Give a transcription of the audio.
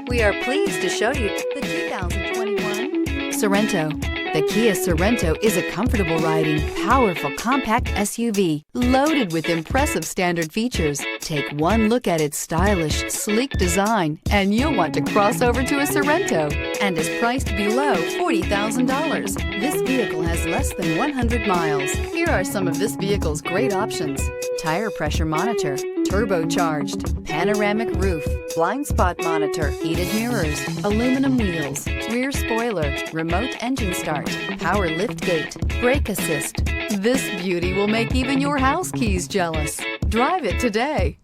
We are pleased to show you the 2021 Sorento. The Kia Sorento is a comfortable riding, powerful compact SUV loaded with impressive standard features. Take one look at its stylish, sleek design and you'll want to cross over to a Sorento, and is priced below $40,000. This vehicle has less than 100 miles. Here are some of this vehicle's great options: tire pressure monitor, turbocharged, panoramic roof, blind spot monitor, heated mirrors, aluminum wheels, rear spoiler, remote engine start, power lift gate, brake assist. This beauty will make even your house keys jealous. Drive it today.